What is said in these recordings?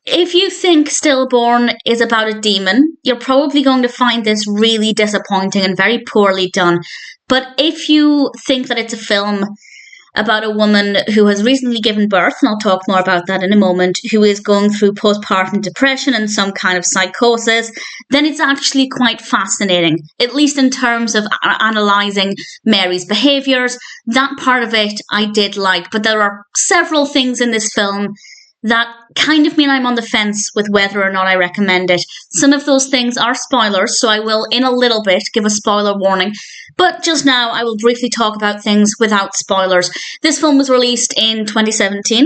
if you think Stillborn is about a demon, you're probably going to find this really disappointing and very poorly done. But if you think that it's a film about a woman who has recently given birth, and I'll talk more about that in a moment, who is going through postpartum depression and some kind of psychosis, then it's actually quite fascinating, at least in terms of analysing Mary's behaviours. That part of it I did like, but there are several things in this film that kind of mean I'm on the fence with whether or not I recommend it. Some of those things are spoilers, so I will, in a little bit, give a spoiler warning. But just now, I will briefly talk about things without spoilers. This film was released in 2017.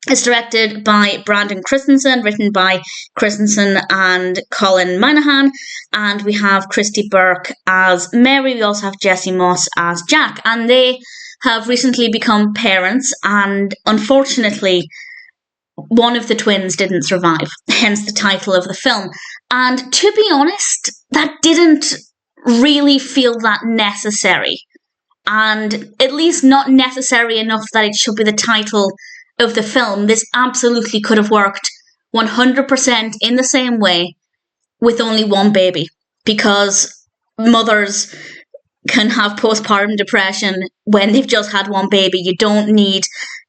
It's directed by Brandon Christensen, written by Christensen and Colin Minihan, and we have Christie Burke as Mary. We also have Jesse Moss as Jack, and they have recently become parents, and unfortunately, one of the twins didn't survive, hence the title of the film. And to be honest, that didn't really feel that necessary. And at least not necessary enough that it should be the title of the film. This absolutely could have worked 100% in the same way with only one baby. Because mothers can have postpartum depression when they've just had one baby. You don't need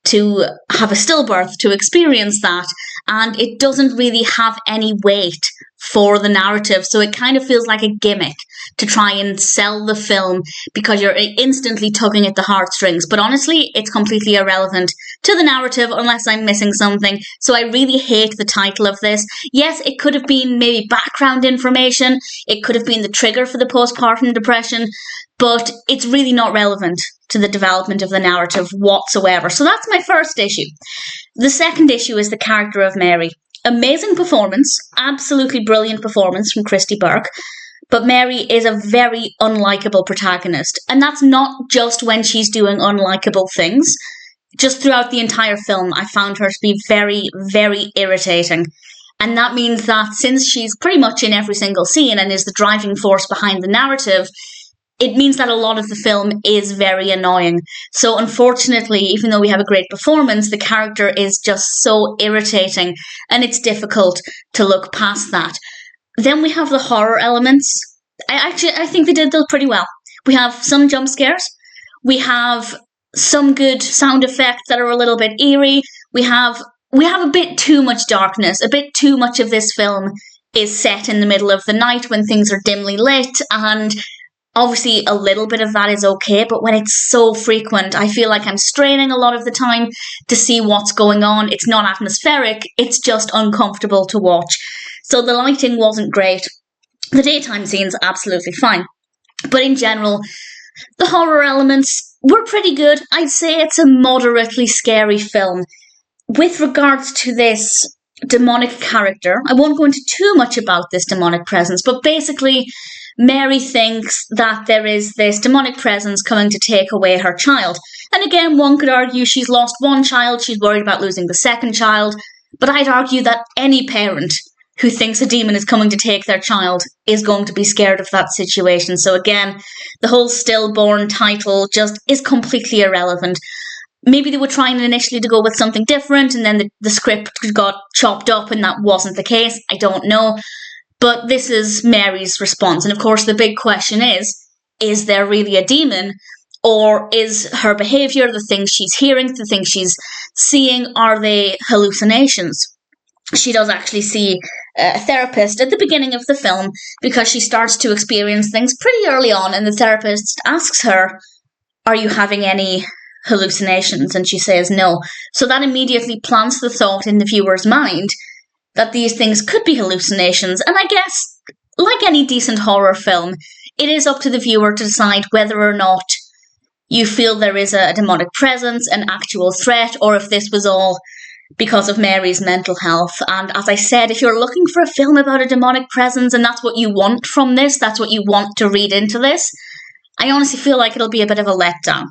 to have a stillbirth to experience that, and it doesn't really have any weight for the narrative, so it kind of feels like a gimmick to try and sell the film because you're instantly tugging at the heartstrings. But honestly, it's completely irrelevant to the narrative unless I'm missing something, so I really hate the title of this. Yes, it could have been maybe background information, it could have been the trigger for the postpartum depression, but it's really not relevant to the development of the narrative whatsoever. So that's my first issue. The second issue is the character of Mary. Amazing performance, absolutely brilliant performance from Christie Burke, but Mary is a very unlikable protagonist. And that's not just when she's doing unlikable things. Just throughout the entire film, I found her to be very, very irritating. And that means that since she's pretty much in every single scene and is the driving force behind the narrative, it means that a lot of the film is very annoying. So unfortunately, even though we have a great performance, the character is just so irritating, and it's difficult to look past that. Then we have the horror elements. I think they did those pretty well. We have some jump scares. We have some good sound effects that are a little bit eerie. We have a bit too much darkness. A bit too much of this film is set in the middle of the night when things are dimly lit, and obviously, a little bit of that is okay, but when it's so frequent, I feel like I'm straining a lot of the time to see what's going on. It's not atmospheric, it's just uncomfortable to watch. So the lighting wasn't great. The daytime scenes, absolutely fine. But in general, the horror elements were pretty good. I'd say it's a moderately scary film. With regards to this demonic character, I won't go into too much about this demonic presence, but basically, Mary thinks that there is this demonic presence coming to take away her child. And again, one could argue she's lost one child, she's worried about losing the second child. But I'd argue that any parent who thinks a demon is coming to take their child is going to be scared of that situation. So again, the whole stillborn title just is completely irrelevant. Maybe they were trying initially to go with something different, and then the script got chopped up and that wasn't the case. I don't know. But this is Mary's response. And of course, the big question is there really a demon? Or is her behaviour, the things she's hearing, the things she's seeing, are they hallucinations? She does actually see a therapist at the beginning of the film because she starts to experience things pretty early on, and the therapist asks her, "Are you having any hallucinations?" And she says no. So that immediately plants the thought in the viewer's mind that these things could be hallucinations. And I guess, like any decent horror film, it is up to the viewer to decide whether or not you feel there is a demonic presence, an actual threat, or if this was all because of Mary's mental health. And as I said, if you're looking for a film about a demonic presence and that's what you want from this, that's what you want to read into this, I honestly feel like it'll be a bit of a letdown.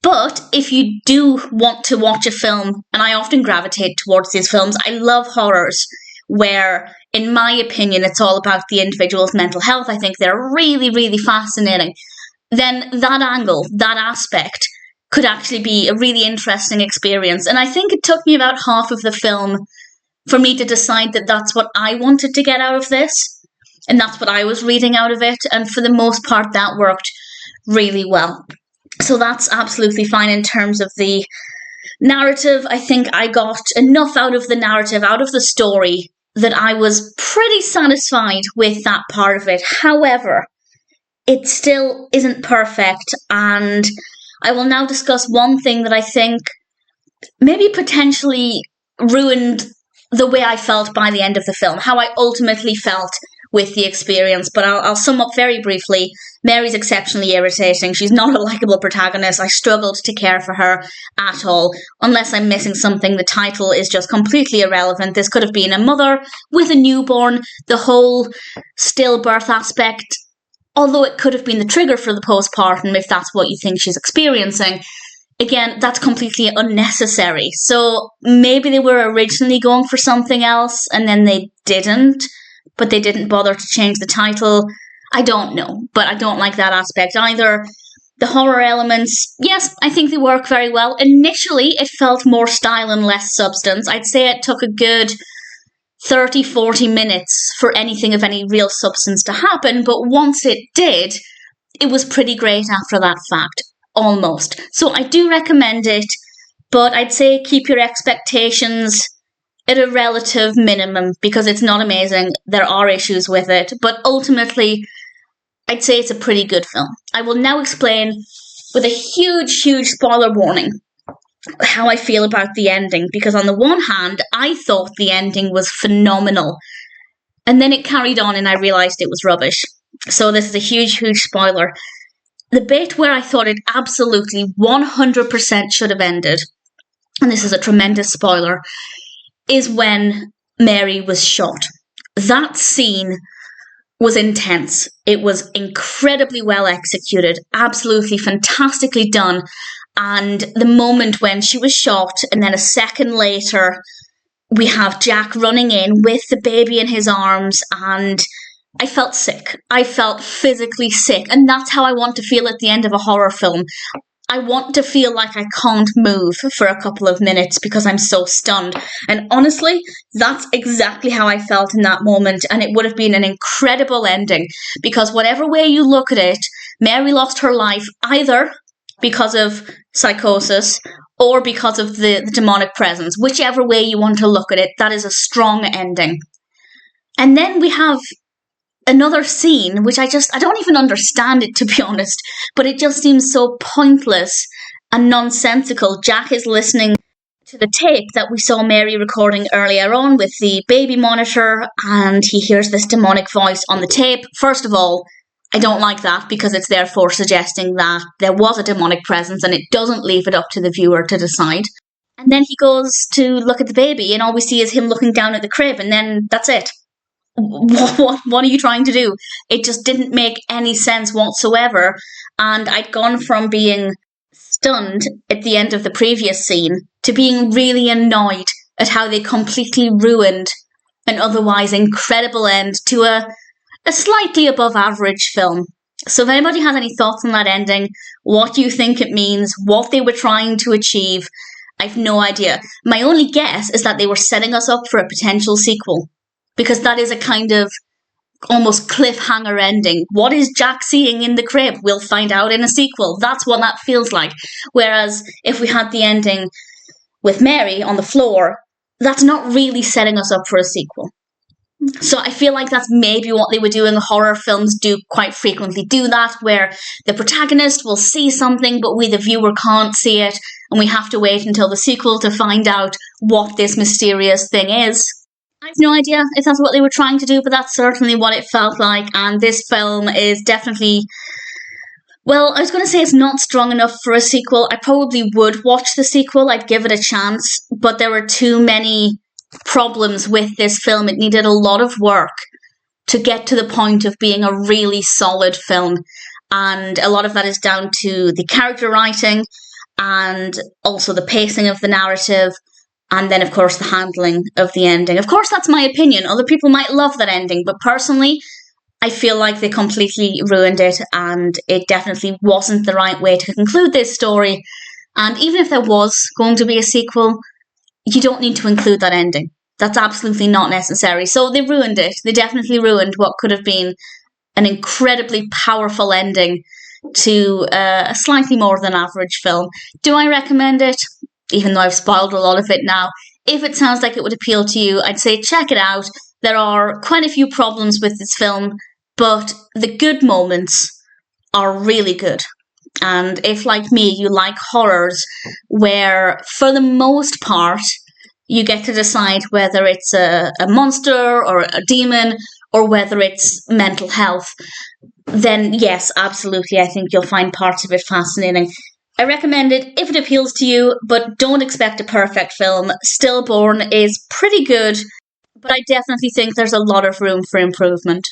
But if you do want to watch a film, and I often gravitate towards these films, I love horrors where, in my opinion, it's all about the individual's mental health. I think they're really, really fascinating. Then that angle, that aspect, could actually be a really interesting experience. And I think it took me about half of the film for me to decide that that's what I wanted to get out of this. And that's what I was reading out of it. And for the most part, that worked really well. So that's absolutely fine in terms of the narrative. I think I got enough out of the narrative, out of the story, that I was pretty satisfied with that part of it. However, it still isn't perfect. And I will now discuss one thing that I think maybe potentially ruined the way I felt by the end of the film, how I ultimately felt with the experience. But I'll sum up very briefly. Mary's exceptionally irritating. She's not a likable protagonist. I struggled to care for her at all. Unless I'm missing something, the title is just completely irrelevant. This could have been a mother with a newborn. The whole stillbirth aspect, although it could have been the trigger for the postpartum if that's what you think she's experiencing, again, that's completely unnecessary. So maybe they were originally going for something else and then they didn't, but they didn't bother to change the title. I don't know, but I don't like that aspect either. The horror elements, yes, I think they work very well. Initially, it felt more style and less substance. I'd say it took a good 30, 40 minutes for anything of any real substance to happen, but once it did, it was pretty great after that fact. Almost. So I do recommend it, but I'd say keep your expectations at a relative minimum because it's not amazing. There are issues with it, but ultimately, I'd say it's a pretty good film. I will now explain with a huge, huge spoiler warning how I feel about the ending, because on the one hand, I thought the ending was phenomenal, and then it carried on and I realised it was rubbish. So this is a huge, huge spoiler. The bit where I thought it absolutely 100% should have ended, and this is a tremendous spoiler, is when Mary was shot. That scene was intense. It was incredibly well executed, absolutely fantastically done. And the moment when she was shot, and then a second later, we have Jack running in with the baby in his arms, and I felt sick. I felt physically sick. And that's how I want to feel at the end of a horror film. I want to feel like I can't move for a couple of minutes because I'm so stunned. And honestly, that's exactly how I felt in that moment. And it would have been an incredible ending because whatever way you look at it, Mary lost her life either because of psychosis or because of the demonic presence. Whichever way you want to look at it, that is a strong ending. And then we have another scene, which I don't even understand it, to be honest, but it just seems so pointless and nonsensical. Jack is listening to the tape that we saw Mary recording earlier on with the baby monitor, and he hears this demonic voice on the tape. First of all, I don't like that because it's therefore suggesting that there was a demonic presence and it doesn't leave it up to the viewer to decide. And then he goes to look at the baby and all we see is him looking down at the crib, and then that's it. What are you trying to do? It just didn't make any sense whatsoever. And I'd gone from being stunned at the end of the previous scene to being really annoyed at how they completely ruined an otherwise incredible end to a slightly above average film. So if anybody has any thoughts on that ending, what you think it means, what they were trying to achieve, I've no idea. My only guess is that they were setting us up for a potential sequel. Because that is a kind of almost cliffhanger ending. What is Jack seeing in the crib? We'll find out in a sequel. That's what that feels like. Whereas if we had the ending with Mary on the floor, that's not really setting us up for a sequel. So I feel like that's maybe what they were doing. Horror films do quite frequently do that, where the protagonist will see something, but we, the viewer, can't see it, and we have to wait until the sequel to find out what this mysterious thing is. I have no idea if that's what they were trying to do, but that's certainly what it felt like. And this film is definitely, well, I was going to say it's not strong enough for a sequel. I probably would watch the sequel. I'd give it a chance. But there were too many problems with this film. It needed a lot of work to get to the point of being a really solid film. And a lot of that is down to the character writing and also the pacing of the narrative. And then, of course, the handling of the ending. Of course, that's my opinion. Other people might love that ending. But personally, I feel like they completely ruined it. And it definitely wasn't the right way to conclude this story. And even if there was going to be a sequel, you don't need to include that ending. That's absolutely not necessary. So they ruined it. They definitely ruined what could have been an incredibly powerful ending to a slightly more than average film. Do I recommend it? Even though I've spoiled a lot of it now. If it sounds like it would appeal to you, I'd say check it out. There are quite a few problems with this film, but the good moments are really good. And if, like me, you like horrors where, for the most part, you get to decide whether it's a monster or a demon or whether it's mental health, then yes, absolutely, I think you'll find parts of it fascinating. I recommend it if it appeals to you, but don't expect a perfect film. Stillborn is pretty good, but I definitely think there's a lot of room for improvement.